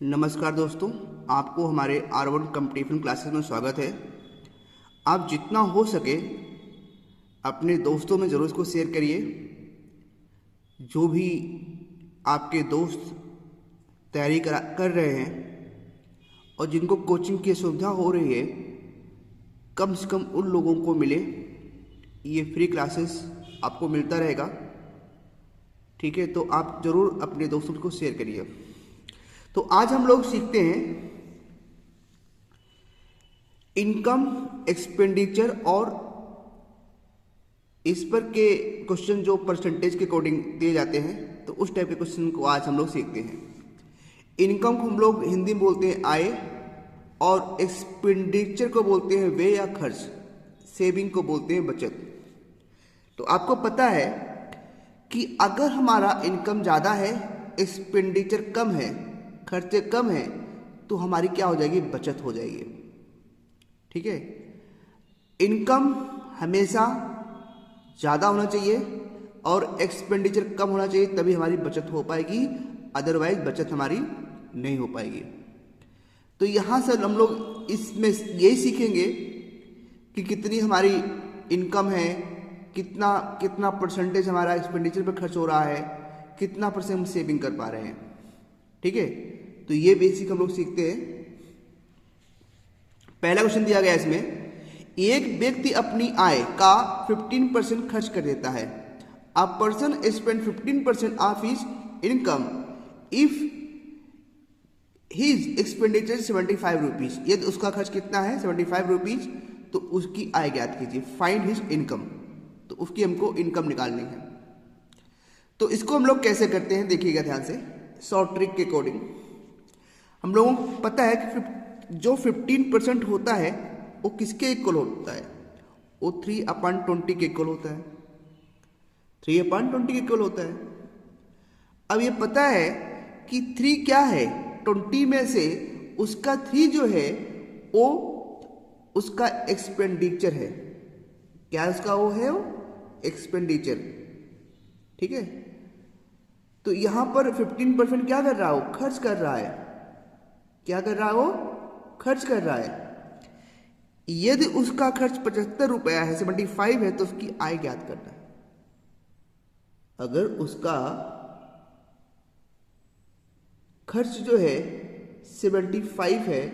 नमस्कार दोस्तों, आपको हमारे R1 कंपटीशन क्लासेस में स्वागत है। आप जितना हो सके अपने दोस्तों में ज़रूर इसको शेयर करिए। जो भी आपके दोस्त तैयारी कर रहे हैं और जिनको कोचिंग की सुविधा हो रही है, कम से कम उन लोगों को मिले। ये फ्री क्लासेस आपको मिलता रहेगा, ठीक है। तो आप ज़रूर अपने दोस्तों को शेयर करिए। तो आज हम लोग सीखते हैं इनकम, एक्सपेंडिचर और इस पर के क्वेश्चन जो परसेंटेज के अकॉर्डिंग दिए जाते हैं, तो उस टाइप के क्वेश्चन को आज हम लोग सीखते हैं। इनकम को हम लोग हिंदी में बोलते हैं आय, और एक्सपेंडिचर को बोलते हैं व्यय या खर्च, सेविंग को बोलते हैं बचत। तो आपको पता है कि अगर हमारा इनकम ज़्यादा है, एक्सपेंडिचर कम है, खर्चे कम है, तो हमारी क्या हो जाएगी? बचत हो जाएगी, ठीक है। इनकम हमेशा ज़्यादा होना चाहिए और एक्सपेंडिचर कम होना चाहिए, तभी हमारी बचत हो पाएगी, अदरवाइज बचत हमारी नहीं हो पाएगी। तो यहाँ से हम लोग इसमें यही सीखेंगे कि कितनी हमारी इनकम है, कितना परसेंटेज हमारा एक्सपेंडिचर पर खर्च हो रहा है, कितना परसेंट हम सेविंग कर पा रहे हैं, ठीक है। तो ये बेसिक हम लोग सीखते हैं। पहला क्वेश्चन दिया गया इसमें, एक व्यक्ति अपनी आय का 15% खर्च कर देता है। A person spend 15% of his income if his expenditure 75 rupees. यदि उसका खर्च कितना है? 75 रुपीज। तो उसकी आय ज्ञात कीजिए, फाइंड हिज इनकम। तो उसकी हमको इनकम निकालनी है। तो इसको हम लोग कैसे करते हैं, देखिएगा ध्यान से। शॉर्ट ट्रिक के अकॉर्डिंग हम लोगों को पता है कि जो 15% होता है वो किसके इक्वल होता है? वो 3/20 के इक्वल होता है। 3/20 के इक्वल होता है। अब ये पता है कि 3 क्या है? 20 में से उसका 3 जो है वो उसका एक्सपेंडिचर है। क्या उसका वो है? वो एक्सपेंडिचर, ठीक है। तो यहां पर 15% क्या कर रहा है? वो खर्च कर रहा है। क्या कर रहा है? वो खर्च कर रहा है। यदि उसका खर्च 75 रुपया है, 75 है, तो उसकी आय ज्ञात करना है। अगर उसका खर्च जो है 75 है,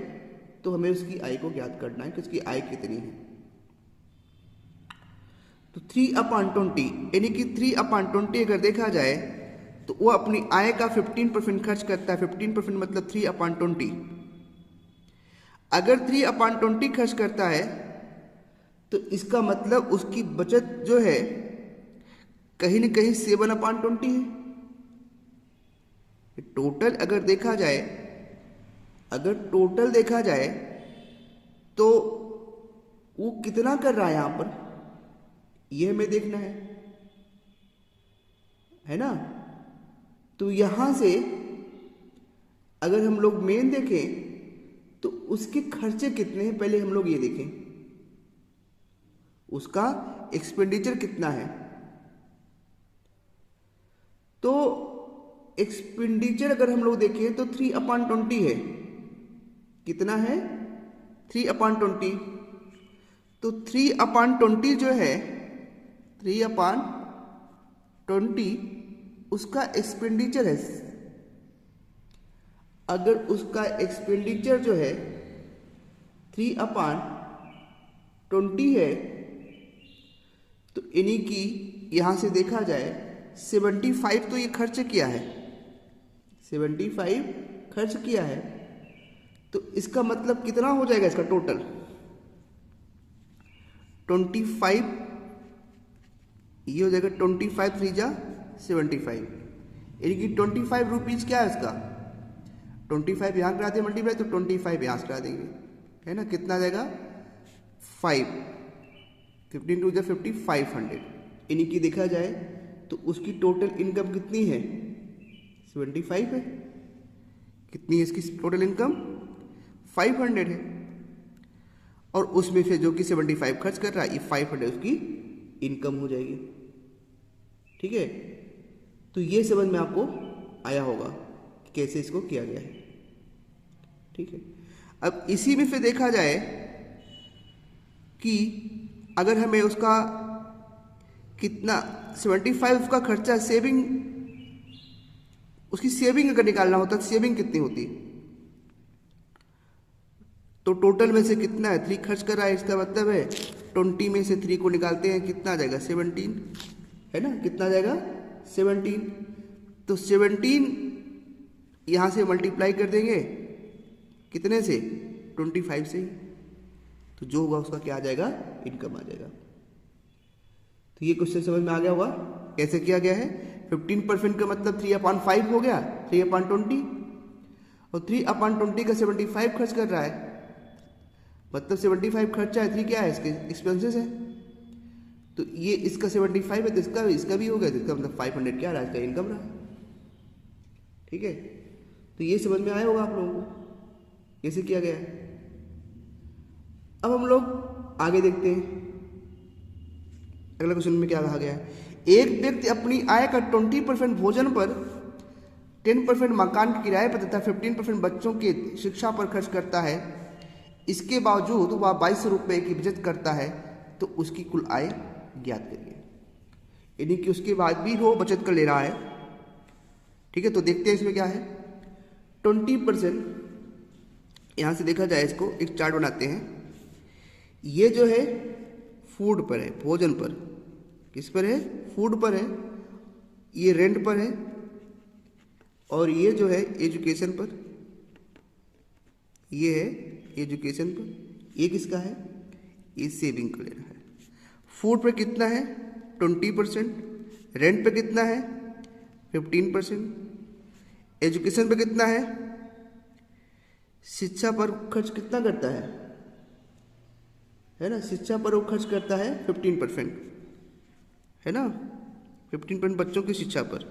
तो हमें उसकी आय को ज्ञात करना है कि उसकी आय कितनी है। तो 3/20 यानी कि 3/20 अगर देखा जाए तो वो अपनी आय का 15% खर्च करता है। 15% मतलब 3/20। अगर 3/20 खर्च करता है तो इसका मतलब उसकी बचत जो है कहीं न कहीं 7/20 है। टोटल अगर देखा जाए तो वो कितना कर रहा है यहां पर, यह हमें देखना है ना। तो यहां से अगर हम लोग मेन देखें तो उसके खर्चे कितने हैं, पहले हम लोग ये देखें। उसका एक्सपेंडिचर कितना है? तो एक्सपेंडिचर अगर हम लोग देखें तो 3/20 है। कितना है? 3/20। तो 3/20 जो है, 3/20 उसका एक्सपेंडिचर है। अगर उसका एक्सपेंडिचर जो है 3/20 है, तो इन्हीं की यहां से देखा जाए 75 तो ये खर्च किया है, 75 खर्च किया है। तो इसका मतलब कितना हो जाएगा? इसका टोटल 25, ये हो जाएगा 25 3 जा 75, यानी कि 25 रुपीज क्या है इसका? 25 यहाँ करा दें मल्टीप्लाई, तो 25 यहाँ से करा देंगे, है ना। कितना आ जाएगा? 5, 15 2 50, 500। इन्हीं की देखा जाए तो उसकी टोटल इनकम कितनी है? 75 है। कितनी है इसकी टोटल इनकम? 500 है। और उसमें से जो कि 75 खर्च कर रहा है, ये 500 उसकी इनकम हो जाएगी, ठीक है। तो ये समझ में आपको आया होगा कि कैसे इसको किया गया है। ठीक है। अब इसी में फिर देखा जाए कि अगर हमें उसका कितना 75 का खर्चा सेविंग, उसकी सेविंग अगर निकालना होता तो सेविंग कितनी होती, तो टोटल में से कितना है 3 खर्च कर रहा है, इसका मतलब है 20 में से 3 को निकालते हैं कितना आ जाएगा 17, है ना, कितना आ जाएगा 17। तो 17 यहाँ से मल्टीप्लाई कर देंगे कितने से 25 से ही, तो जो होगा उसका क्या आ जाएगा इनकम आ जाएगा। तो ये क्वेश्चन समझ में आ गया होगा कैसे किया गया है। 15% का मतलब 3/5 हो गया, 3/20, और 3/20 का 75 खर्च कर रहा है, मतलब 75 खर्चा है, 3 क्या है इसके एक्सपेंसेस है, तो ये इसका 75 है तो इसका भी हो गया, तो इसका मतलब 500 क्या रहा, इसका इनकम रहा। ठीक है, तो ये समझ में आया होगा आप लोगों को कैसे किया गया है। अब हम लोग आगे देखते हैं अगला क्वेश्चन में क्या कहा गया है। एक व्यक्ति अपनी आय का 20% भोजन पर, 10% मकान के किराए पर तथा 15% बच्चों के शिक्षा पर खर्च करता है, इसके बावजूद वह 2200 रुपये की बचत करता है, तो उसकी कुल आय ज्ञात करिए। यानी कि उसके बाद भी वो बचत कर ले रहा है। ठीक है, तो देखते हैं इसमें क्या है। 20% यहाँ से देखा जाए, इसको एक चार्ट बनाते हैं। ये जो है फूड पर है, भोजन पर, किस पर है, फूड पर है, ये रेंट पर है, और ये जो है एजुकेशन पर, ये है एजुकेशन पर, ये किसका है, ये सेविंग का ले रहा है। फूड पर कितना है 20%, रेंट पे कितना है 15%, एजुकेशन पे कितना है, शिक्षा पर खर्च कितना करता है ना, शिक्षा पर वो खर्च करता है 15%, है ना, 15% बच्चों की शिक्षा पर,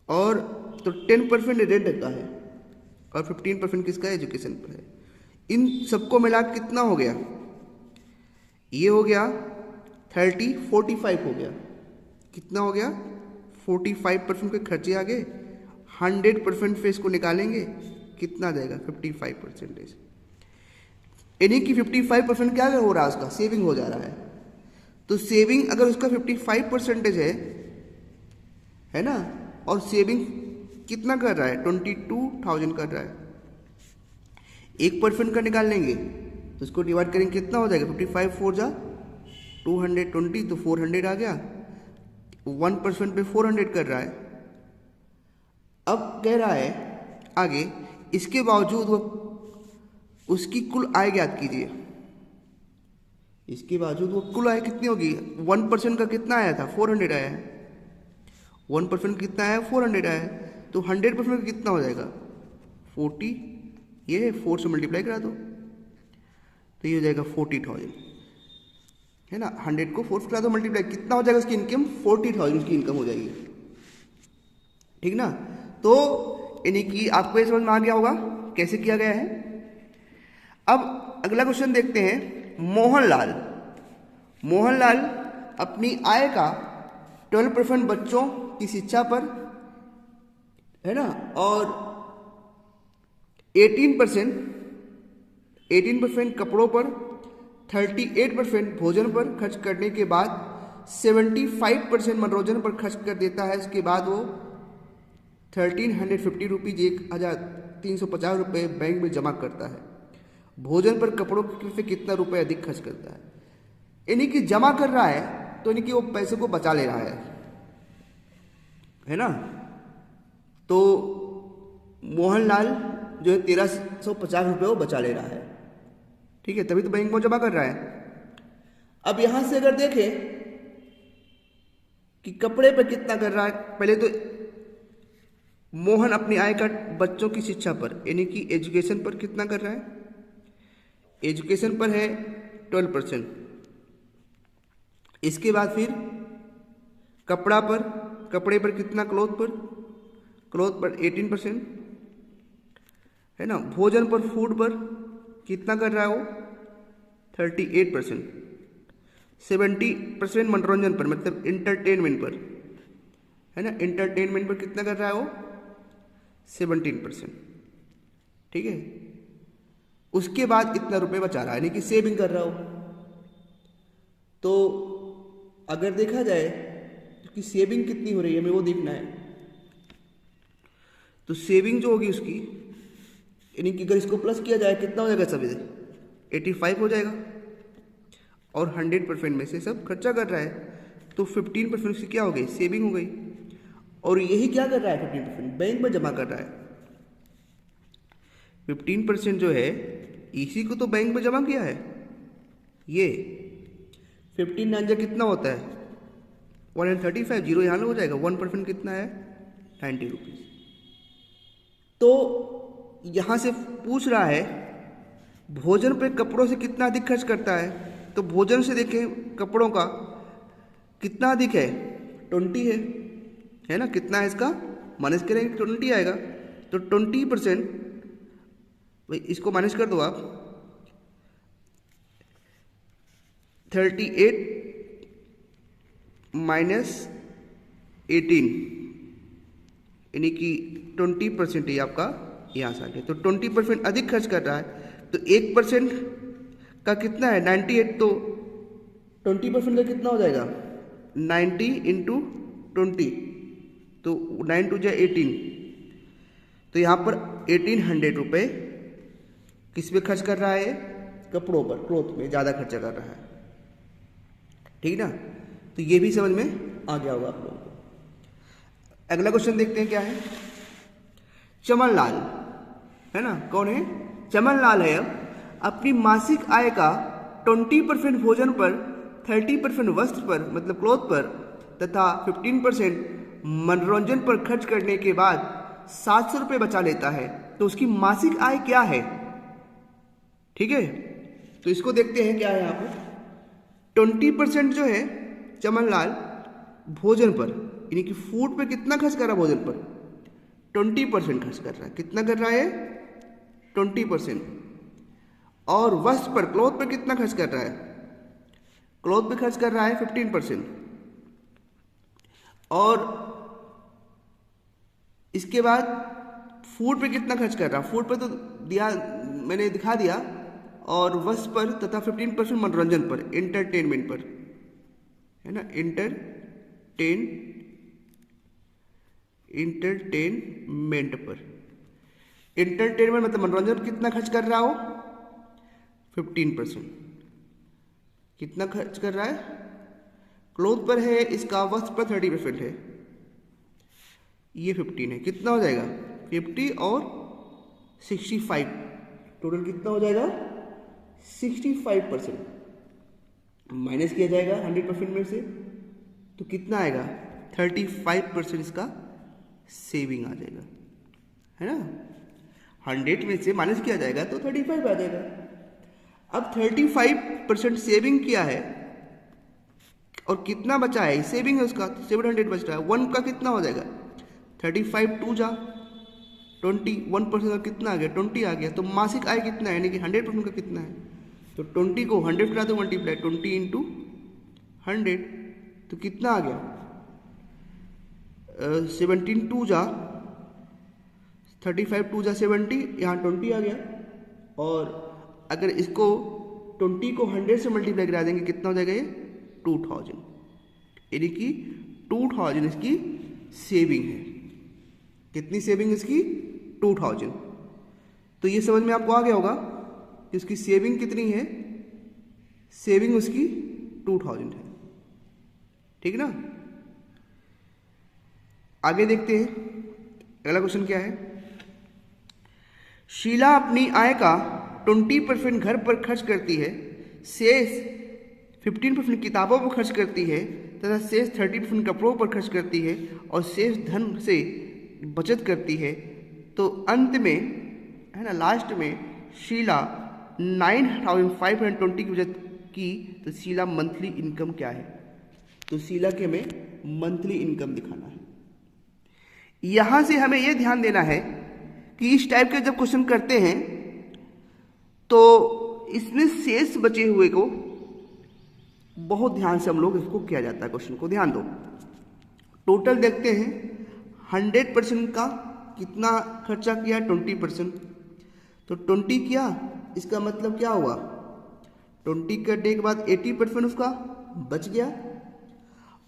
और तो 10% रेंट का है, और 15% किसका है, एजुकेशन पर है। इन सबको मिला कितना हो गया, ये हो गया 30, 45 हो गया, कितना हो गया 45% के खर्चे आ गए। 100% पे इसको निकालेंगे कितना आ जाएगा 55%। यानी कि 55% क्या हो रहा है, उसका सेविंग हो जा रहा है। तो सेविंग अगर उसका 55% है ना, और सेविंग कितना कर रहा है 22,000 कर रहा है, 1% का निकाल लेंगे तो इसको डिवाइड करेंगे कितना हो जाएगा 55 4 जा 220, तो 400 आ गया। 1% पे 400 कर रहा है। अब कह रहा है आगे, इसके बावजूद वो उसकी कुल आय ज्ञात कीजिए। इसके बावजूद वो कुल आय कितनी होगी, 1% का कितना आया था 400 आया है, 1% कितना आया 400 आया है, तो 100% का कितना हो जाएगा 40, ये 4 से मल्टीप्लाई करा दो तो ये हो जाएगा 40,000, है ना। 100 को 4 से करा दो मल्टीप्लाई, कितना हो जाएगा उसकी इनकम 40,000 उसकी इनकम हो जाएगी। ठीक ना, तो यानी कि आपको ये समझ में आ गया होगा कैसे किया गया है। अब अगला क्वेश्चन देखते हैं। मोहनलाल अपनी आय का 12% बच्चों की शिक्षा पर, है ना, और 18% कपड़ों पर, 38% भोजन पर खर्च करने के बाद 75% मनोरंजन पर खर्च कर देता है। इसके बाद वो 1350 रुपीज़ 1350 रुपये बैंक में जमा करता है। भोजन पर कपड़ों पे कितना रुपए अधिक खर्च करता है। यानी कि जमा कर रहा है तो यानी कि वो पैसे को बचा ले रहा है ना। तो मोहनलाल जो है 1350 रुपये वो बचा ले रहा है, ठीक है, तभी तो बैंक में जमा कर रहा है। अब यहां से अगर देखें कि कपड़े पर कितना कर रहा है, पहले तो मोहन अपनी आय का बच्चों की शिक्षा पर यानी कि एजुकेशन पर कितना कर रहा है, एजुकेशन पर है 12%। इसके बाद फिर कपड़ा पर, कपड़े पर कितना, क्लॉथ पर 18%, है ना। भोजन पर, फूड पर कितना कर रहा है वो 38%। 70% मनोरंजन पर मतलब इंटरटेनमेंट पर, है ना, इंटरटेनमेंट पर कितना कर रहा है वो 17%। ठीक है। उसके बाद इतना रुपए बचा रहा है, यानी कि सेविंग कर रहा हो। तो अगर देखा जाए कि सेविंग कितनी हो रही है, हमें वो देखना है। तो सेविंग जो होगी उसकी, यानी कि अगर इसको प्लस किया जाए कितना हो जाएगा, सब 85 हो जाएगा। और 100% में से सब खर्चा कर रहा है, तो 15% से क्या हो गई, सेविंग हो गई। और यही क्या कर रहा है, 15% बैंक में जमा कर रहा है। 15% जो है इसी को तो बैंक में जमा किया है। ये 15 कितना होता है, 135, जीरो यहाँ हो जाएगा। 1% कितना है, 90 रुपीज़। तो यहाँ से पूछ रहा है भोजन पे कपड़ों से कितना अधिक खर्च करता है। तो भोजन से देखें कपड़ों का कितना अधिक है, 20 है ना। कितना है इसका, माइनस करेंगे 20 आएगा। तो 20%, भाई इसको माइनस कर दो आप, 38 माइनस 18, यानी कि 20% ही आपका यहाँ से आ गया। तो 20% अधिक खर्च कर रहा है। तो 1% का कितना है, 98, तो 20% का कितना हो जाएगा, 90 इंटू 20, तो 9 2 जा 18। तो यहाँ पर 1800 रुपये किस पे खर्च कर रहा है, कपड़ों पर, क्लोथ में ज़्यादा खर्चा कर रहा है। ठीक ना। तो ये भी समझ में आ गया होगा आप लोगों को। अगला क्वेश्चन देखते हैं क्या है। चमन लाल है ना, कौन है, चमन लाल है। अब अपनी मासिक आय का 20% भोजन पर, 30% वस्त्र पर मतलब क्लोथ पर तथा 15% मनोरंजन पर खर्च करने के बाद 700 रुपये बचा लेता है। तो उसकी मासिक आय क्या है। ठीक है, तो इसको देखते हैं क्या है यहाँ पर। 20% जो है चमन लाल भोजन पर, यानी कि फूड पे कितना खर्च कर रहा है, भोजन पर 20% खर्च कर रहा है। कितना कर रहा है, 20%। और वस्त्र पर, क्लॉथ पर कितना खर्च कर रहा है, क्लॉथ पे खर्च कर रहा है 15%। और इसके बाद फूड पे कितना खर्च कर रहा है, फूड पे तो दिया, मैंने दिखा दिया। और वस्त्र पर तथा 15% मनोरंजन पर, एंटरटेनमेंट पर, है ना, एंटरटेनमेंट पर। एंटरटेनमेंट मतलब मनोरंजन कितना खर्च कर रहा हो, 15%। कितना खर्च कर रहा है, क्लोथ पर है इसका, वस्त्र पर 30% है, ये 15 है। कितना हो जाएगा, 50 और 65, टोटल कितना हो जाएगा, 65%। माइनस किया जाएगा 100% में से, तो कितना आएगा, 35% इसका सेविंग आ जाएगा, है ना। 100 में से माइनस किया जाएगा तो 35 आ जाएगा। अब 35% सेविंग किया है और कितना बचा है, सेविंग है उसका, 700 बच रहा है। 1 का कितना हो जाएगा, 35 2 जा 20, 1% का कितना आ गया, 20 आ गया। तो मासिक आय कितना है, यानी कि 100% का कितना है, तो 20 को 100 करा दो मल्टीप्लाई, 20 इंटू 100, तो कितना आ गया, 17 2 जा 35, 2 जा 70, यहाँ 20 आ गया। और अगर इसको 20 को 100 से मल्टीप्लाई करा देंगे कितना हो जाएगा, ये 2000, यानी कि 2000 इसकी सेविंग है। कितनी सेविंग इसकी, 2000। तो ये समझ में आपको आ गया होगा कि उसकी सेविंग कितनी है, सेविंग उसकी 2000 है। ठीक ना। आगे देखते हैं अगला क्वेश्चन क्या है। शीला अपनी आय का 20% घर पर खर्च करती है, शेष 15% किताबों पर खर्च करती है तथा शेष 30% कपड़ों पर खर्च करती है और शेष धन से बचत करती है। तो अंत में, है ना, लास्ट में शीला 9520 की बचत की। तो शीला मंथली इनकम क्या है, तो शीला के हमें मंथली इनकम दिखाना है। यहां से हमें यह ध्यान देना है कि इस टाइप के जब क्वेश्चन करते हैं तो इसमें शेष बचे हुए को बहुत ध्यान से हम लोग इसको किया जाता है, क्वेश्चन को ध्यान दो। टोटल देखते हैं, 100% का कितना खर्चा किया, 20%। तो 20 किया, इसका मतलब क्या हुआ, 20 करने के बाद 80% उसका बच गया,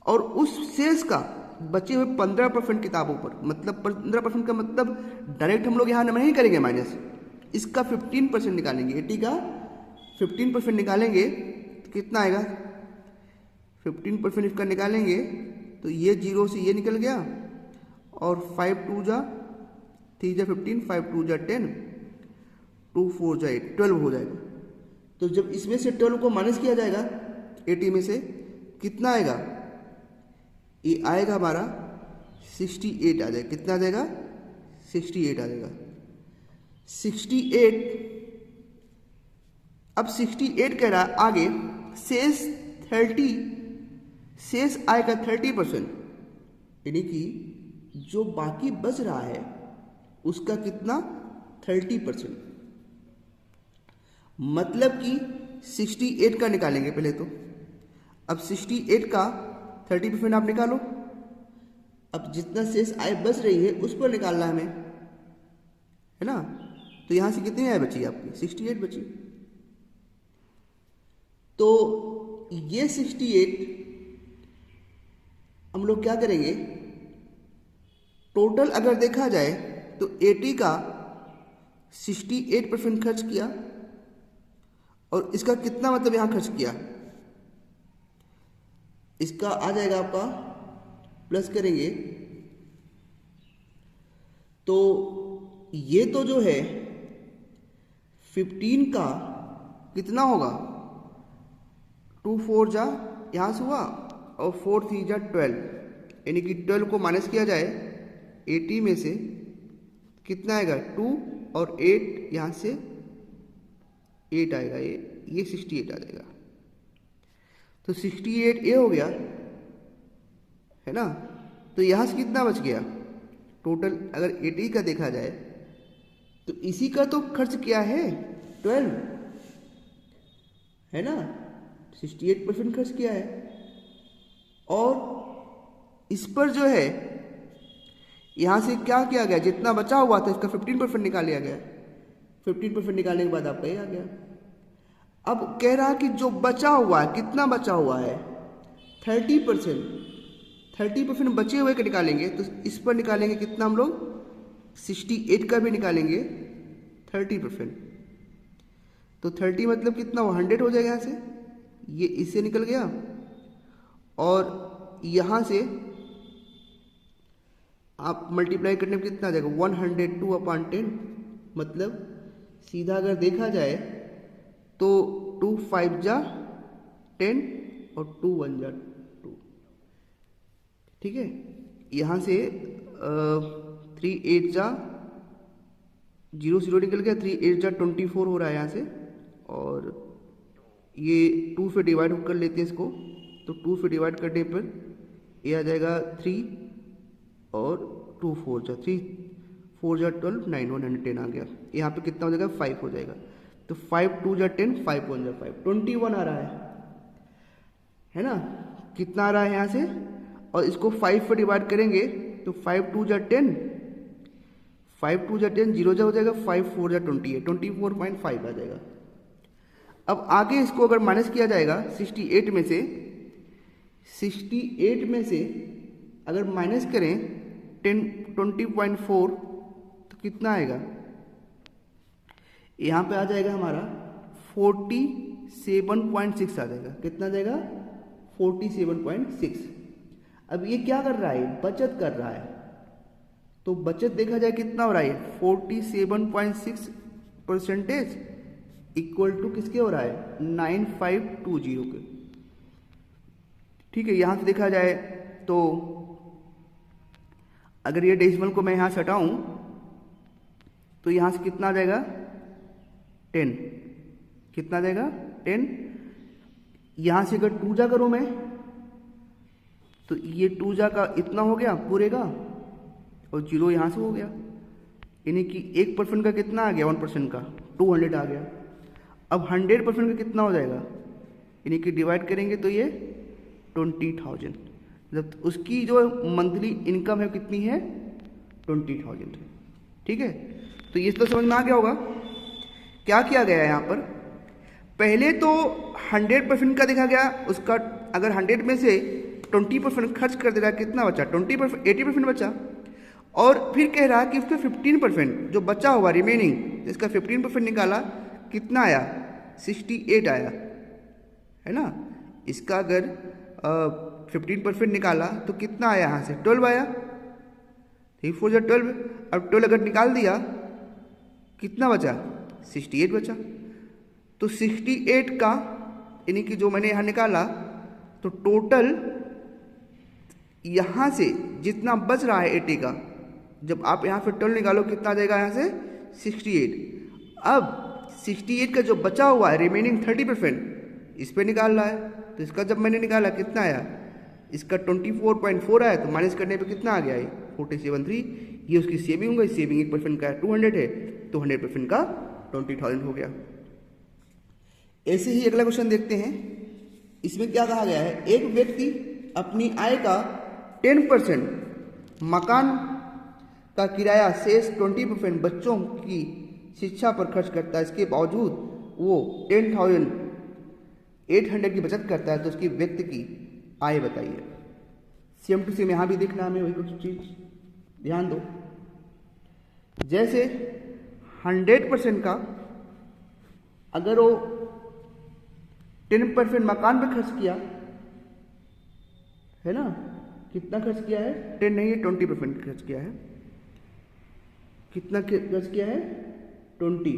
और उस शेष का बचे हुए 15% किताबों पर, मतलब 15% का मतलब डायरेक्ट हम लोग यहाँ नहीं करेंगे माइनस, इसका 15% निकालेंगे, 80 का 15% निकालेंगे तो कितना आएगा, 15% इसका निकालेंगे तो ये 0 से ये निकल गया, और 5 2 जा 3 जा 15, 5 2 जा 10, 2 4 जा 8, 12 हो जाएगा। तो जब इसमें से 12 को माइनस किया जाएगा 80 में से, कितना आएगा, ये आएगा हमारा 68 आ जाएगा। कितना आ जाएगा, 68 आ जाएगा। 68, अब 68 कह रहा है आगे शेष 30, शेष आएगा 30%, यानी कि जो बाकी बच रहा है उसका कितना, 30%, मतलब कि 68 का निकालेंगे पहले तो। अब 68 का 30% आप निकालो, अब जितना शेष आय बच रही है उस पर निकालना है हमें, है ना। तो यहां से कितनी आय बची आपकी, 68 बची। तो ये 68 हम लोग क्या करेंगे, टोटल अगर देखा जाए तो 80 का 68% खर्च किया, और इसका कितना मतलब यहां खर्च किया, इसका आ जाएगा आपका, प्लस करेंगे तो ये तो जो है 15 का कितना होगा, 2 4 जा यहां से हुआ, और 4 3 जा 12, यानी कि 12 को माइनस किया जाए 80 में से, कितना आएगा 2, और 8 यहां से 8 आएगा, ये 68 आ जाएगा। तो 68 ये हो गया, है ना। तो यहां से कितना बच गया टोटल, अगर 80 का देखा जाए तो इसी का तो खर्च किया है 12, है ना, 68% खर्च किया है, और इस पर जो है यहां से क्या किया गया, जितना बचा हुआ था इसका 15% निकाल लिया गया, 15% निकालने के बाद आपका ये आ गया। अब कह रहा है कि जो बचा हुआ है, कितना बचा हुआ है, 30%, 30% बचे हुए का निकालेंगे, तो इस पर निकालेंगे कितना हम लोग, 68 का भी निकालेंगे 30%, तो 30 मतलब कितना, 100 हो जाएगा। यहाँ से ये इससे निकल गया, और यहाँ से आप मल्टीप्लाई करने में कितना आ जाएगा, 102/10, मतलब सीधा अगर देखा जाए तो 2 5 जा 10 और 2 1 जा 2, ठीक है। यहाँ से 3 8 जा 0 0 निकल गया, 3 8 जा 24 हो रहा है यहाँ से, और ये 2 से डिवाइड कर लेते हैं इसको, तो 2 से डिवाइड करने पर ये आ जाएगा 3, और 2 4 जा 3 4 जा 12, 9 110 आ गया। यहाँ पे कितना हो जाएगा, 5 हो जाएगा। तो 5 2 जा 10, 5 1 जा 5, 21 आ रहा है ना। कितना आ रहा है यहाँ से, और इसको 5 पर डिवाइड करेंगे तो 5 2 जा 10, 5 2 जा 10, 0 जा हो जाएगा, 5 4 जा 28, 24.5 आ जाएगा। अब आगे इसको अगर माइनस किया जाएगा 68 में से, 68 में से अगर माइनस करें 20.4 तो कितना आएगा, यहाँ पे आ जाएगा हमारा 47.6 आ जाएगा। कितना आ जाएगा, 47.6। अब ये क्या कर रहा है, बचत कर रहा है, तो बचत देखा जाए कितना हो रहा है, 47.6% इक्वल टू किसके हो रहा है, 9520 के, ठीक है। यहां से देखा जाए तो अगर ये डेसिमल को मैं यहां से हटाऊं तो यहां से कितना आ जाएगा, 10, कितना आ जाएगा 10। यहां से अगर 2 जा करूं मैं तो ये 2 जा का इतना हो गया पूरे का, और 0 यहां से हो गया, यानी कि 1% का कितना आ गया, 1% का 200 आ गया। अब 100% का कितना हो जाएगा, यानी कि डिवाइड करेंगे तो ये 20,000, मतलब उसकी जो मंथली इनकम है कितनी है, 20,000, ठीक है। तो ये तो समझ में आ गया होगा। क्या किया गया है यहाँ पर, पहले तो 100% का देखा गया, उसका अगर 100 में से 20% खर्च कर दे रहा है, कितना बचा, 20%, 80% बचा। और फिर कह रहा है कि उसका 15% जो बचा हुआ रिमेनिंग, इसका 15% निकाला, कितना आया, 68 आया, है ना। इसका अगर 15% निकाला तो कितना आया, यहाँ से 12 आया, 3 4 जा 12। अब 12 अगर निकाल दिया, कितना बचा, 68 बचा। तो 68 का यानी कि जो मैंने यहाँ निकाला, तो टोटल यहाँ से जितना बच रहा है 80 का, जब आप यहाँ फिर 12 निकालो, कितना आ जाएगा यहाँ से, 68। अब 68 का जो बचा हुआ है रिमेनिंग 30% इस पे निकाल रहा है। तो इसका जब मैंने निकाला, कितना आया, इसका 24.4 आया, तो माइनस करने पे कितना आ गया, 47.3। ये उसकी सेविंग होगा, सेविंग 1% का 200 है, तो 100% का 20,000 हो गया। ऐसे ही अगला क्वेश्चन देखते हैं। इसमें क्या कहा गया है, एक व्यक्ति अपनी आय का 10% मकान का किराया, शेष 20% बच्चों की शिक्षा पर खर्च करता है, इसके बावजूद वो 10,800 की बचत करता है, तो उसकी व्यक्ति की आय बताइए। सेम टू सेम यहाँ भी देखना हमें वही कुछ चीज, ध्यान दो। जैसे 100% का अगर वो 10% मकान पे खर्च किया है ना, कितना खर्च किया है, 10 नहीं है, 20% खर्च किया है। कितना खर्च किया है, 20,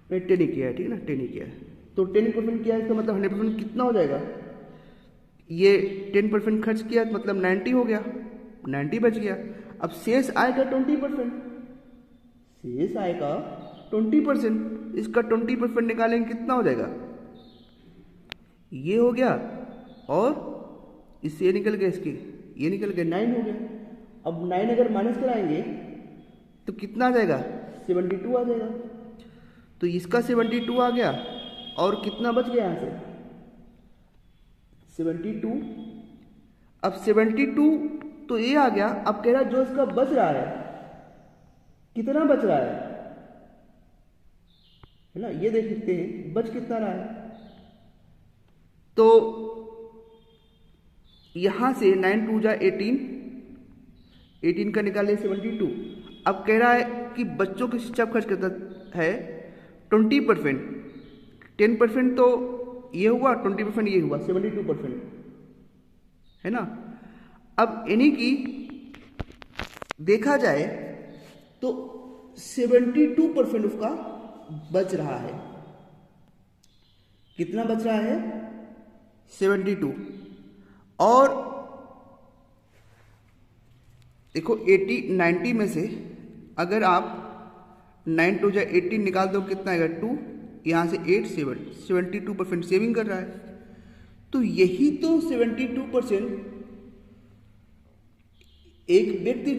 10 ही किया है, ठीक है ना, 10 ही किया है। तो 10% किया है, इसका मतलब 100% कितना हो जाएगा, ये 10% खर्च किया मतलब 90 हो गया, 90 बच गया। अब शेष आय का 20%, शेष आय का 20%, इसका 20% निकालेंगे, कितना हो जाएगा, ये हो गया, और इससे ये निकल गया, इसके ये निकल गया, 9 हो गया। अब 9 अगर माइनस कराएंगे तो कितना आ जाएगा, 72 आ जाएगा। तो इसका 72 आ गया, और कितना बच गया यहाँ से, 72। अब 72 तो ये आ गया। अब कह रहा जो इसका बच रहा है, कितना बच रहा है ना, ये देख सकते हैं बच कितना रहा है। तो यहां से 9 2 जा 18 का निकाले 72। अब कह रहा है कि बच्चों की शिक्षा खर्च करता है 20%, 10% तो ये हुआ, 20% ये हुआ, 72% है ना। अब यानी कि देखा जाए तो 72% उसका बच रहा है। कितना बच रहा है, 72। और देखो 90 में से अगर आप 9 2 जा 18 निकाल दो, कितना आएगा, 2, यहाँ से 8 7, 72% सेविंग कर रहा है। तो यही तो 72% एक व्यक्ति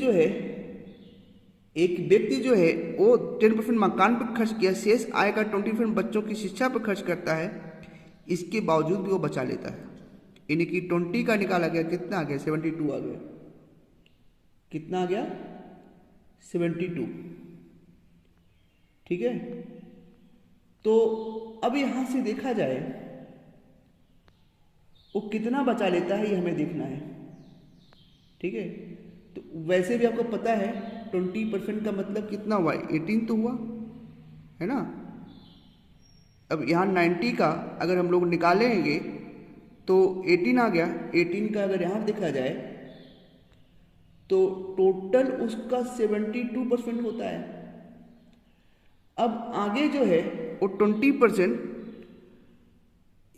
जो है वो 10% मकान पर खर्च किया, शेष आय का 20% बच्चों की शिक्षा पर खर्च करता है, इसके बावजूद भी वो बचा लेता है। यानी कि 20 का निकाला गया, कितना आ गया, 72 आ गया। कितना आ गया, 72, ठीक है। तो अब यहां से देखा जाए वो कितना बचा लेता है, ये हमें देखना है, ठीक है। तो वैसे भी आपको पता है 20% का मतलब कितना हुआ, 18 तो हुआ, है ना। अब यहाँ 90 का अगर हम लोग निकालेंगे तो 18 आ गया। 18 का अगर यहाँ देखा जाए तो टोटल उसका 72% होता है। अब आगे जो है वो 20%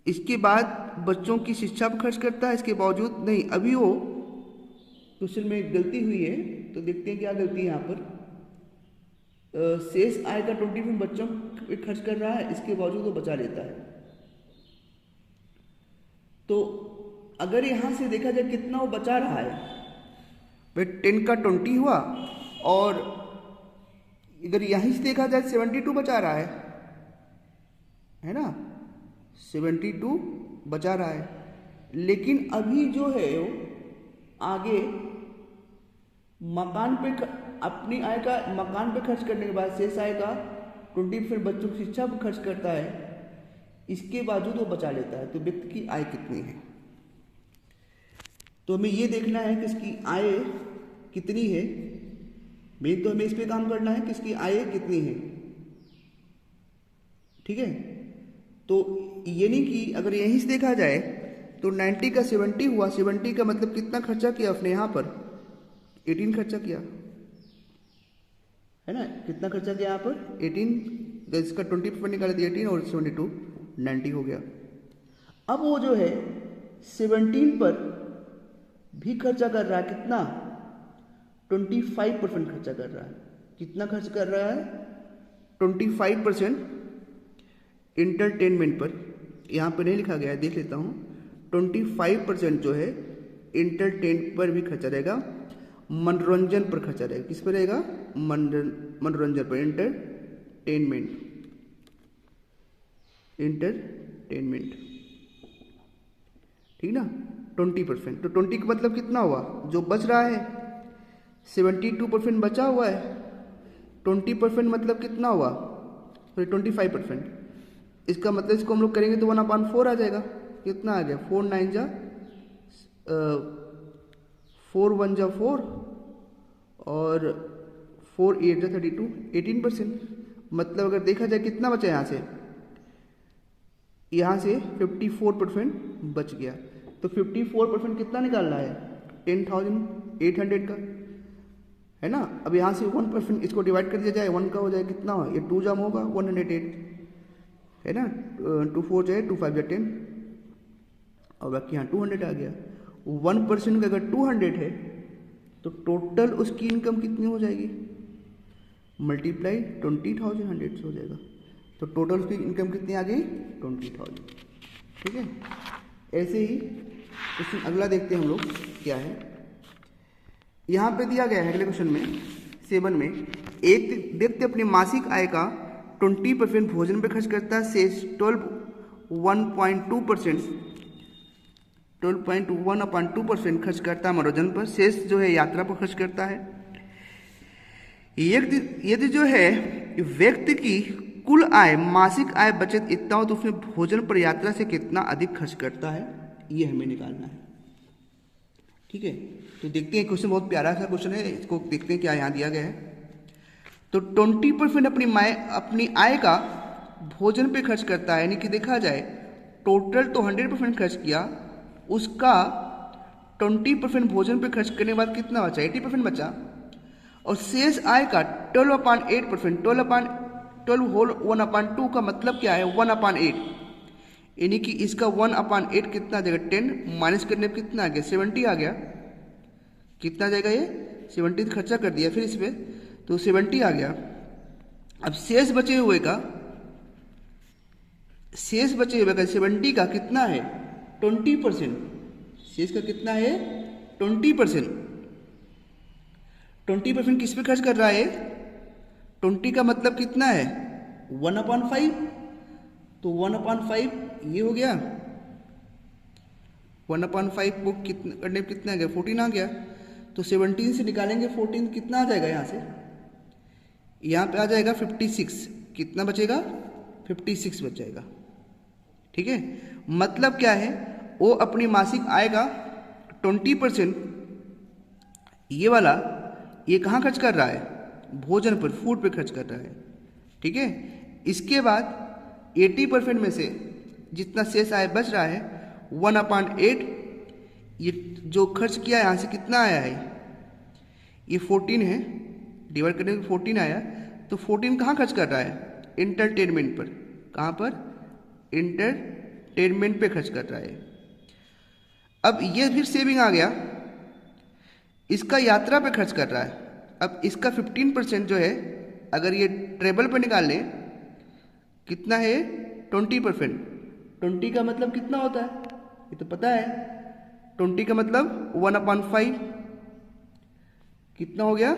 इसके बाद बच्चों की शिक्षा पर खर्च करता है, इसके बावजूद नहीं। अभी वो क्वेश्चन में एक गलती हुई है, तो देखते हैं क्या गलती है यहाँ पर। शेष आय का 20% बच्चों पे खर्च कर रहा है, इसके बावजूद वो बचा लेता है। तो अगर यहां से देखा जाए कितना वो बचा रहा है, भाई 10 का 20 हुआ, और इधर यहीं से देखा जाए 72 बचा रहा है ना, 72 बचा रहा है। लेकिन अभी जो है वो आगे मकान पे अपनी आय का मकान पे खर्च करने के बाद शेष आय का 20% बच्चों की शिक्षा पर खर्च करता है, इसके बावजूद वो बचा लेता है, तो व्यक्ति की आय कितनी है। तो हमें ये देखना है कि इसकी आय कितनी है, मेन तो हमें इस पे काम करना है कि इसकी आय कितनी है। ठीक है, तो ये नहीं कि अगर यहीं से देखा जाए तो 90 का 70 हुआ, 70 का मतलब कितना खर्चा किया अपने यहाँ पर 18 खर्चा किया है ना, कितना खर्चा किया यहाँ पर 18, इसका 20% निकाले थे 18 और 72 90 हो गया। अब वो जो है 17 पर भी खर्चा कर रहा है, कितना 25% खर्चा कर रहा है। कितना खर्च कर रहा है 25% इंटरटेनमेंट पर, यहाँ पर नहीं लिखा गया है, देख लेता हूँ। 25% जो है इंटरटेन पर भी खर्चा रहेगा, मनोरंजन पर खर्चा रहेगा। किस पर रहेगा मनोरंजन पर, इंटरटेनमेंट, ठीक ना 20%। तो 20 का मतलब कितना हुआ, जो बच रहा है 72% बचा हुआ है, 20% मतलब कितना हुआ, सॉरी 25%। इसका मतलब इसको हम लोग करेंगे तो 1/4 आ जाएगा। कितना आ गया 4 9 जा 4 1 जा 4 और 4 8 जा 32, 18%। मतलब अगर देखा जाए कितना बचा यहाँ से 54% बच गया। तो 54% कितना निकालना है 10,800 का, है ना। अब यहाँ से 1% इसको डिवाइड कर दिया जाए, 1 का हो जाए कितना हो, ये 2 जाम होगा 108, है ना। 2 4 जाए 2 5 जा 10 और बाकी यहाँ 200 आ गया। 1% का अगर 200 है तो टोटल उसकी इनकम कितनी हो जाएगी, मल्टीप्लाई 20,100 से हो जाएगा। तो टोटल उसकी इनकम कितनी आ गई 20,000। ठीक है, ऐसे ही क्वेश्चन अगला देखते हैं हम लोग क्या है। यहाँ पे दिया गया है अगले क्वेश्चन में 7 में, एक व्यक्ति अपनी मासिक आय का 20% भोजन पे खर्च करता है, शेष 12.1% खर्च करता है मनोरंजन पर, शेष जो है यात्रा पर खर्च करता है। यदि जो है व्यक्ति की कुल आय मासिक आय बचत इतना हो तो उसमें भोजन पर यात्रा से कितना अधिक खर्च करता है, ये हमें निकालना है। ठीक है, तो देखते हैं क्वेश्चन, बहुत प्यारा सा क्वेश्चन है, इसको देखते हैं क्या यहाँ दिया गया है। तो 20% अपनी आय का भोजन पे खर्च करता है, यानी कि देखा जाए टोटल तो 100% खर्च किया, उसका 20% भोजन पे खर्च करने के बाद कितना बचा 80% बचा, और शेष आय का 12/8%, 12 होल 1/2 का मतलब क्या है 1/8, यानी कि इसका 1/8 कितना आ जाएगा 10, माइनस करने पर कितना आ गया 70 आ गया। कितना आ जाएगा ये 70 खर्चा कर दिया फिर इसमें, तो 70 आ गया। अब शेष बचे हुए का 70 का कितना है 20%, शेष का कितना है 20%। 20% किस पे खर्च कर रहा है 20 का मतलब कितना है 1/5, तो 1/5 ये हो गया, 1/5 को कितना करने पर कितना आ गया 14 आ गया। तो 17 से निकालेंगे 14, कितना आ जाएगा यहाँ से, यहाँ पे आ जाएगा 56, कितना बचेगा 56 बच जाएगा। ठीक है, मतलब क्या है वो अपनी मासिक आय का 20% ये वाला ये कहाँ खर्च कर रहा है भोजन पर, फूड पे खर्च कर रहा है। ठीक है, इसके बाद 80% में से जितना शेष आय बच रहा है 1/8, ये जो खर्च किया है यहाँ से कितना आया है ये 14 है, डिवाइड करने में 14 आया, तो 14 कहाँ खर्च कर रहा है इंटरटेनमेंट पर, कहाँ पर इंटरटेनमेंट पे खर्च कर रहा है। अब ये फिर सेविंग आ गया, इसका यात्रा पे खर्च कर रहा है। अब इसका 15% जो है अगर ये ट्रेवल पे निकाल लें कितना है 20%, 20 का मतलब कितना होता है ये तो पता है, 20 का मतलब 1/5, कितना हो गया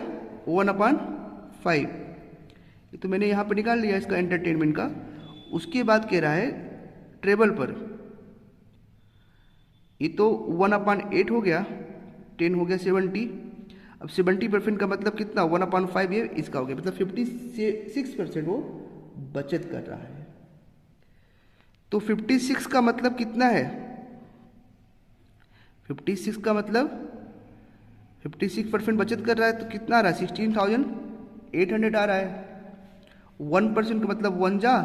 1/5, ये तो मैंने यहाँ पर निकाल लिया इसका एंटरटेनमेंट का। उसके बाद कह रहा है ट्रेवल पर, ये तो 1/8 हो गया, 10 हो गया 70, अब 70% का मतलब कितना, 1/5 ये इसका हो गया, मतलब 56% वो बचत कर रहा है। तो 56 का मतलब कितना है, 56 का मतलब 56% बचत कर रहा है, तो कितना आ रहा है, 16,800 आ रहा है। 1% का मतलब 1 जा,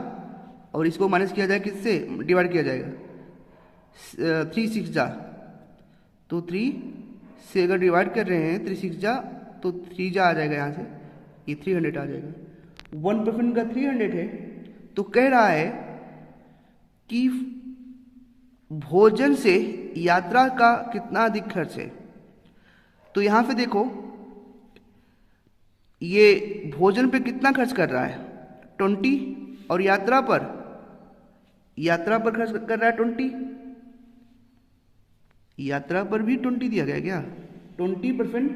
और इसको माइनस किया जाए किससे, डिवाइड किया जाएगा 3 6 जा, तो 3 से अगर डिवाइड कर रहे हैं 3 6 जा, तो 3 जा आ जाएगा यहाँ से, ये 300 आ जाएगा। 1% का 300 है, तो कह रहा है कि भोजन से यात्रा का कितना अधिक खर्च है। तो यहाँ पे देखो ये भोजन पे कितना खर्च कर रहा है 20, और यात्रा पर खर्च कर रहा है 20, यात्रा पर भी 20 दिया गया क्या, 20%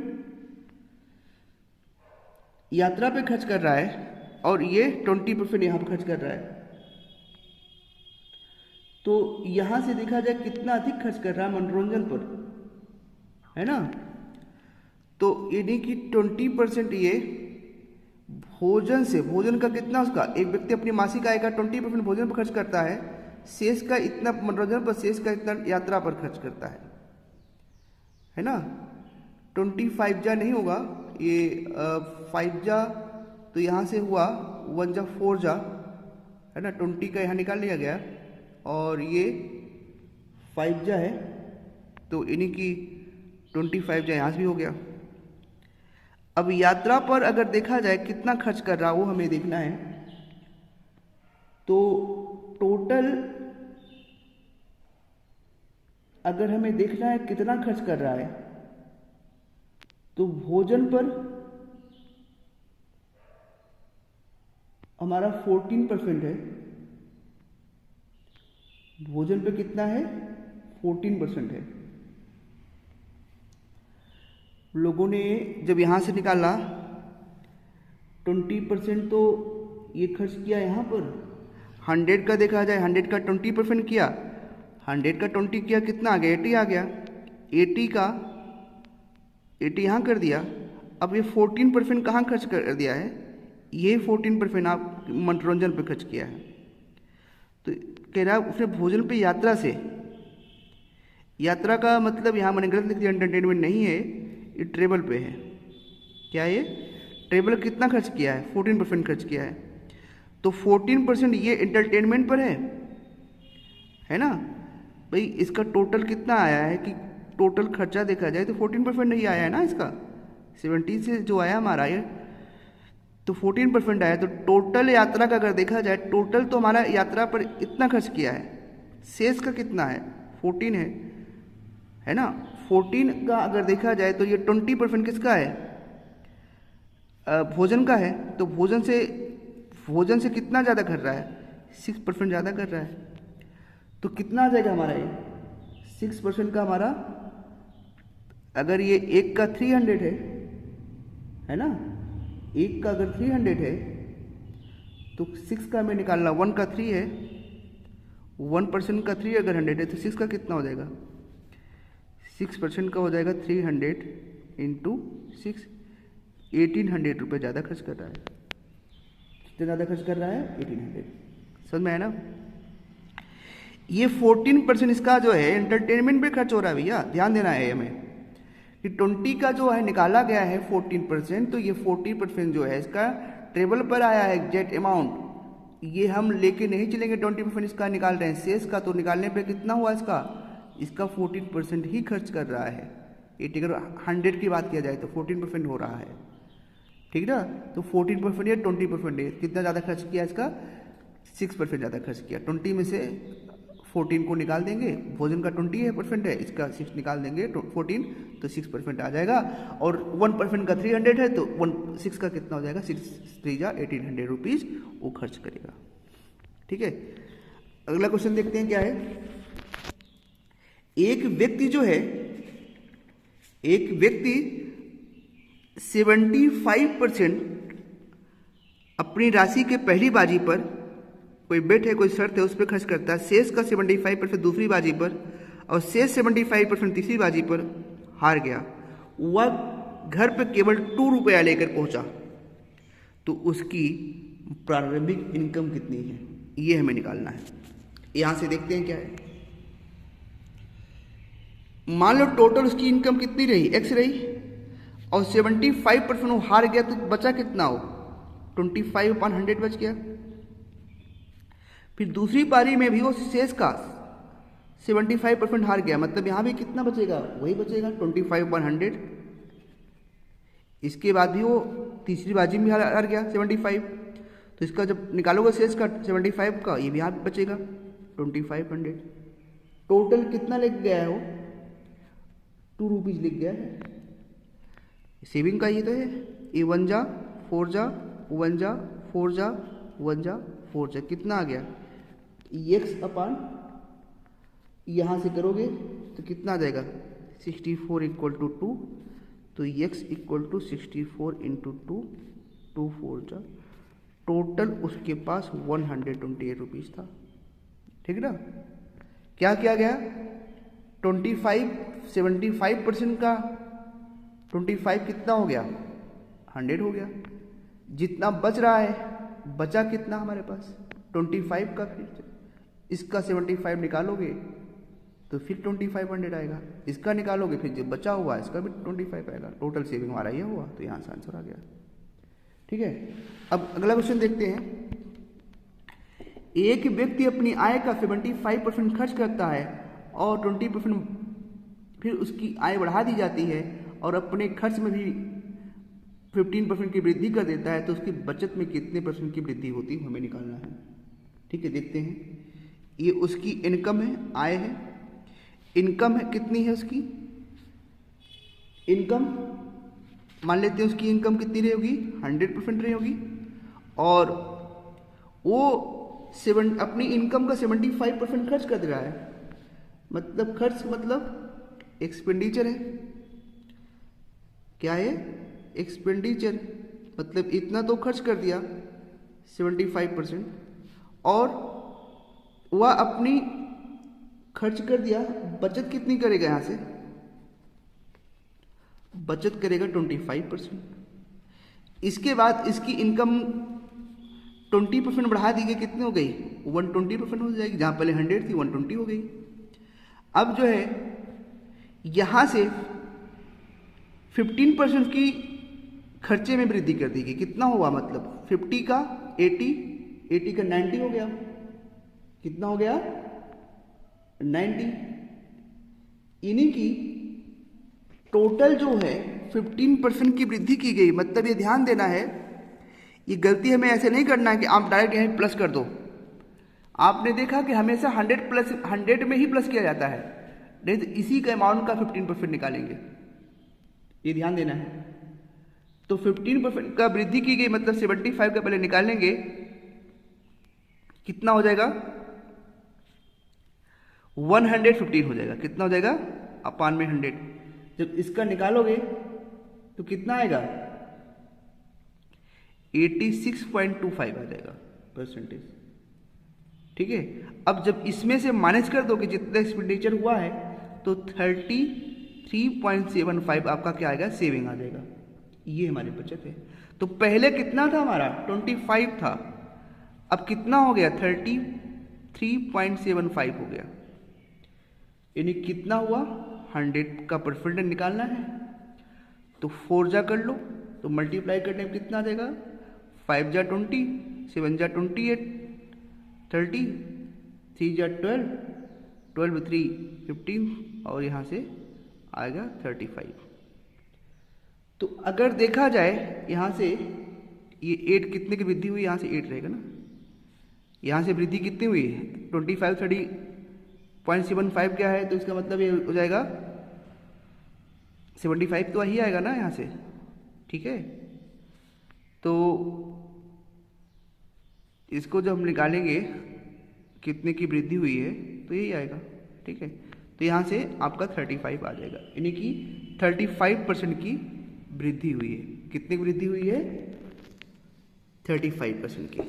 यात्रा पे खर्च कर रहा है और ये 20% यहाँ पर खर्च कर रहा है। तो यहां से देखा जाए कितना अधिक खर्च कर रहा है मनोरंजन पर, है ना। तो यानी कि 20% ये भोजन से, भोजन का कितना, उसका एक व्यक्ति अपनी मासिक आय का 20% भोजन पर खर्च करता है, शेष का इतना मनोरंजन पर, शेष का इतना यात्रा पर खर्च करता है ना। 25 जा नहीं होगा ये, 5 जा तो यहाँ से हुआ 1 जा 4 जा, है ना, 20 का यहाँ निकाल लिया गया, और ये 5 जा है, तो यानी कि 25 जा यहाँ से भी हो गया। अब यात्रा पर अगर देखा जाए कितना खर्च कर रहा है वो हमें देखना है। तो टोटल अगर हमें देखना है कितना खर्च कर रहा है, तो भोजन पर हमारा 14% है, भोजन पे कितना है 14% है। लोगों ने जब यहाँ से निकाला 20% तो ये खर्च किया यहाँ पर, 100 का देखा जाए 100 का 20% किया, 100 का 20 किया, कितना आ गया 80 आ गया, 80 का 80 यहाँ कर दिया। अब ये 14% कहाँ खर्च कर दिया है, ये 14% आप मनोरंजन पे खर्च किया है। तो कह रहा है उसने भोजन पे यात्रा से, यात्रा का मतलब यहाँ मैंने गलत लिख दिया, एंटरटेनमेंट नहीं है, ये ट्रेवल पे है। क्या ये ट्रेवल कितना खर्च किया है, 14% खर्च किया है। तो 14% ये एंटरटेनमेंट पर है ना भाई। इसका टोटल कितना आया है, कि टोटल खर्चा देखा जाए तो 14% नहीं आया है ना, इसका 70 से जो आया हमारा ये, तो 14% आया। तो टोटल यात्रा का अगर देखा जाए, टोटल तो हमारा यात्रा पर इतना खर्च किया है, शेष का कितना है 14 है ना। 14 का अगर देखा जाए तो ये 20% किसका है, भोजन का है। तो भोजन से कितना ज़्यादा कर रहा है, 6% ज़्यादा कर रहा है। तो कितना आ जाएगा हमारा ये 6% का हमारा, अगर ये एक का 300 है ना, एक का अगर 300 है तो 6 का हमें निकालना, 1 का 3 है, 1% का 3 अगर 100 है तो 6 का कितना हो जाएगा, 6% का हो जाएगा 300 इंटू 6, 1800 रुपये ज़्यादा खर्च कर रहा है। कितना ज़्यादा खर्च कर रहा है 1800, समझ में आया ना। ये 14% इसका जो है एंटरटेनमेंट पे खर्च हो रहा है भैया, ध्यान देना है हमें कि 20 का जो है निकाला गया है 14%, तो ये 40% जो है इसका ट्रेवल पर आया है एग्जैक्ट अमाउंट। ये हम लेके नहीं चलेंगे, 20% इसका निकाल रहे हैं, शेष का तो निकालने पे कितना हुआ इसका 14% ही खर्च कर रहा है। ये अगर 100 की बात किया जाए तो 14% हो रहा है, ठीक ना। तो 14% या 20% है, कितना ज़्यादा खर्च किया इसका, 6% ज़्यादा खर्च किया। 20 में से 14 को निकाल देंगे, भोजन का 20% है, इसका 6 निकाल देंगे 14, तो 6% आ जाएगा। और 1% का 300 है तो 6 का कितना हो जाएगा, 6 3 जा 1800 रुपीज़ वो खर्च करेगा, ठीक है। अगला क्वेश्चन देखते हैं क्या है। एक व्यक्ति 75% अपनी राशि के पहली बाजी पर, कोई बेट है कोई शर्त है उस पर खर्च करता है, शेष का 75% दूसरी बाजी पर और शेष 75% तीसरी बाजी पर हार गया। वह घर पे केवल 2 रुपया लेकर पहुंचा तो उसकी प्रारंभिक इनकम कितनी है, ये हमें निकालना है। यहां से देखते हैं क्या है। मान लो टोटल उसकी इनकम कितनी रही, x रही, और 75% वो हार गया तो बचा कितना हो, 25/100 बच गया। फिर दूसरी पारी में भी वो शेष का 75% हार गया, मतलब यहां भी कितना बचेगा, वही बचेगा 25/100। इसके बाद भी वो तीसरी बाजी में हार गया 75, तो इसका जब निकालोगे शेष का 75 का, ये भी यहाँ बचेगा 2500। टोटल कितना लिख गया है वो, 2 रुपीज लिख गया है। सेविंग का ये तो है, ए 1 जा 4 जा 1 जा 4 जा 1 जा 4 जा, कितना आ गया x अपान, यहाँ से करोगे तो कितना आ जाएगा 64 इक्वल टू 2, तो x इक्वल टू 64 इंटू 2, 2 4 जा, टोटल उसके पास 128 रुपीज़ था। ठीक ना, क्या किया गया 75% का 25 कितना हो गया 100 हो गया। जितना बच रहा है, बचा कितना हमारे पास 25 का, फिर इसका 75 निकालोगे तो फिर 2500 आएगा, इसका निकालोगे फिर जो बचा हुआ इसका भी 25 आएगा। टोटल सेविंग हमारा ये हुआ, तो यहाँ से आंसर आ गया। ठीक है, अब अगला क्वेश्चन देखते हैं। एक व्यक्ति अपनी आय का 75% खर्च करता है और 20% फिर उसकी आय बढ़ा दी जाती है और अपने खर्च में भी 15% की वृद्धि कर देता है, तो उसकी बचत में कितने % की वृद्धि होती है हमें निकालना है। ठीक है, देखते हैं। ये उसकी इनकम है, आय है, इनकम है, कितनी है उसकी इनकम, मान लेते हैं उसकी इनकम कितनी रही होगी 100% रही होगी, और वो अपनी इनकम का 75% खर्च कर दे रहा है। मतलब खर्च मतलब एक्सपेंडिचर है, क्या है एक्सपेंडिचर, मतलब इतना तो खर्च कर दिया 75%, और वह अपनी खर्च कर दिया, बचत कितनी करेगा, यहां से बचत करेगा 25%। इसके बाद इसकी इनकम 20% बढ़ा दी गई, कितनी हो गई 120% हो जाएगी, जहां पहले 100 थी 120 हो गई। अब जो है यहां से 15% की खर्चे में वृद्धि कर दी गई, कितना हुआ, मतलब 50 का 80 का 90 हो गया, कितना हो गया 90। इन्हीं की टोटल जो है 15% की वृद्धि की गई। मतलब ये ध्यान देना है, ये गलती हमें ऐसे नहीं करना है कि आप डायरेक्ट यहीं प्लस कर दो। आपने देखा कि हमेशा 100 में ही प्लस किया जाता है, नहीं तो इसी का अमाउंट का 15% निकालेंगे, ये ध्यान देना है। तो 15% का वृद्धि की गई, मतलब 75 का पहले निकालेंगे, कितना हो जाएगा 115 हो जाएगा, कितना हो जाएगा अपान में 100। जब इसका निकालोगे तो कितना आएगा 86.25 आ जाएगा %। ठीक है, अब जब इसमें से माइनस कर दो कि जितना एक्सपेंडिचर हुआ है, तो 33.75 आपका क्या आएगा, सेविंग आ जाएगा। ये हमारी बचत है। तो पहले कितना था हमारा 25 था, अब कितना हो गया 33.75 हो गया, यानी कितना हुआ 100 का % निकालना है। तो 4 जा कर लो, तो मल्टीप्लाई करने में कितना आ जाएगा 5 जा 20, 7 जा 28, 30, 3 जा 12, 12 3 15, और यहाँ से आएगा 35। तो अगर देखा जाए यहाँ से ये 8 कितने की वृद्धि हुई, यहाँ से 8 रहेगा ना, यहाँ से वृद्धि कितनी हुई 25 30.75 क्या है, तो इसका मतलब ये हो जाएगा 75 तो वही आएगा ना यहाँ से। ठीक है, तो इसको जब हम निकालेंगे कितने की वृद्धि हुई है तो यही आएगा। ठीक है, तो यहाँ से आपका 35 आ जाएगा, यानी कि 35% की वृद्धि हुई है। कितनी वृद्धि हुई है 35% की।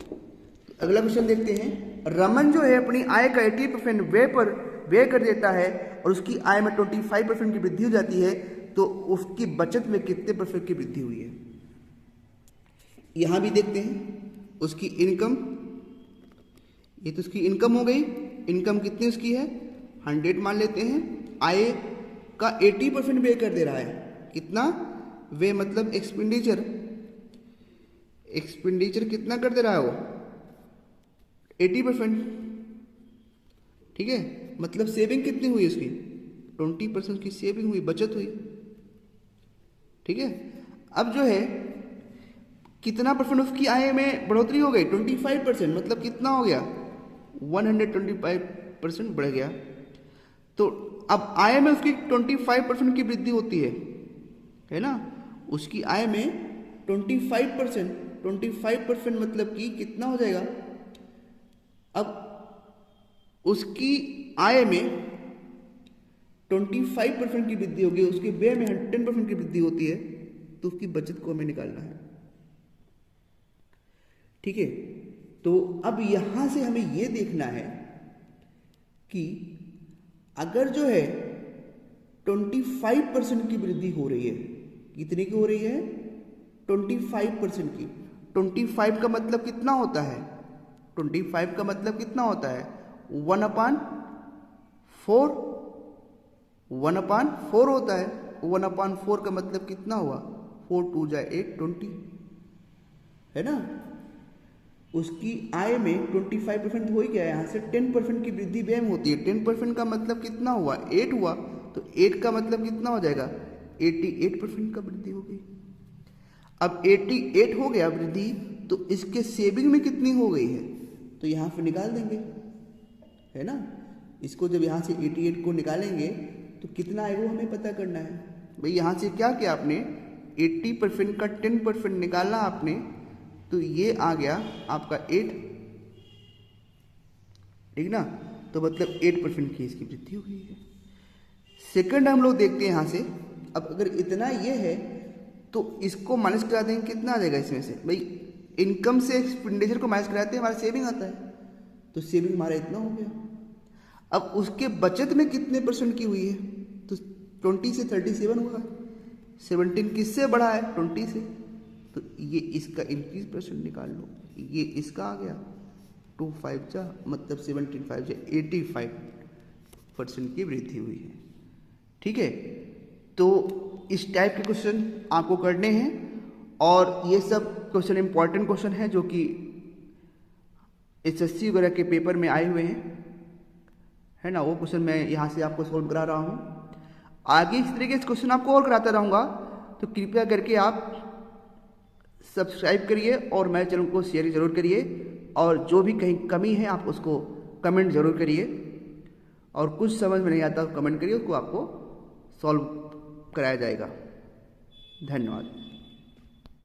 अगला क्वेश्चन देखते हैं। रमन जो है अपनी आय का 80% व्यय कर देता है और उसकी आय में 25% की वृद्धि हो जाती है, तो उसकी बचत में कितने % की वृद्धि हुई है। यहां भी देखते हैं उसकी इनकम, ये तो उसकी इनकम हो गई। इनकम कितनी उसकी है, 100 मान लेते हैं। आय का 80% वे कर दे रहा है। कितना वे, मतलब एक्सपेंडिचर, एक्सपेंडिचर कितना कर दे रहा है वो, 80%। ठीक है, मतलब सेविंग कितनी हुई उसकी, 20% की सेविंग हुई, बचत हुई। ठीक है, अब जो है कितना % उसकी आय में बढ़ोतरी हो गई, 25%, मतलब कितना हो गया, 125% बढ़ गया। तो अब आय में उसकी 25% की वृद्धि होती है ना। उसकी आय में 25% मतलब कि कितना हो जाएगा, अब उसकी आय में 25% की वृद्धि होगी, उसके व्यय में 10% की वृद्धि होती है, तो उसकी बचत को हमें निकालना है। ठीक है, तो अब यहां से हमें यह देखना है कि अगर जो है 25% की वृद्धि हो रही है, कितने की हो रही है, 25% की। 25 का मतलब कितना होता है, 25 का मतलब कितना होता है, 1/4, 1/4 होता है। 1/4 का मतलब कितना हुआ, 4 2 जा 8, 20, है ना। उसकी आय में 25% हो ही गया, यहाँ से 10% की वृद्धि व्यय में होती है। 10% का मतलब कितना हुआ, 8 हुआ, तो 8 का मतलब कितना हो जाएगा, 88% का वृद्धि हो गई। अब 88 हो गया वृद्धि, तो इसके सेविंग में कितनी हो गई है, तो यहाँ से निकाल देंगे, है ना। इसको जब यहाँ से 88 को निकालेंगे तो कितना आएगा वो हमें पता करना है। भाई यहाँ से क्या किया आपने, 80% का 10% निकालना आपने, तो ये आ गया आपका 8, ठीक ना। तो मतलब 8% की इसकी वृद्धि हुई है। सेकंड हम लोग देखते हैं यहाँ से, अब अगर इतना ये है तो इसको माइनस करा देंगे, कितना आ जाएगा इसमें से, भाई इनकम से एक्सपेंडिचर को माइनस कराते हैं, हमारा सेविंग आता है, तो सेविंग हमारा इतना हो गया। अब उसके बचत में कितने % की हुई है, तो 20 से 37 हुआ, 17 किससे बढ़ा है, 20 से, तो ये इसका 21% निकाल लो, ये इसका आ गया 2 5 जा, मतलब 17 5 जा 85% की वृद्धि हुई है। ठीक है, तो इस टाइप के क्वेश्चन आपको करने हैं, और ये सब क्वेश्चन इंपॉर्टेंट क्वेश्चन है जो कि SSC वगैरह के पेपर में आए हुए हैं, है ना। वो क्वेश्चन मैं यहाँ से आपको सॉल्व करा रहा हूँ। आगे इस तरीके से क्वेश्चन आपको और कराता रहूँगा, तो कृपया करके आप सब्सक्राइब करिए और मेरे चैनल को शेयर जरूर करिए, और जो भी कहीं कमी है आप उसको कमेंट जरूर करिए, और कुछ समझ में नहीं आता कमेंट करिए, उसको आपको सॉल्व कराया जाएगा। धन्यवाद।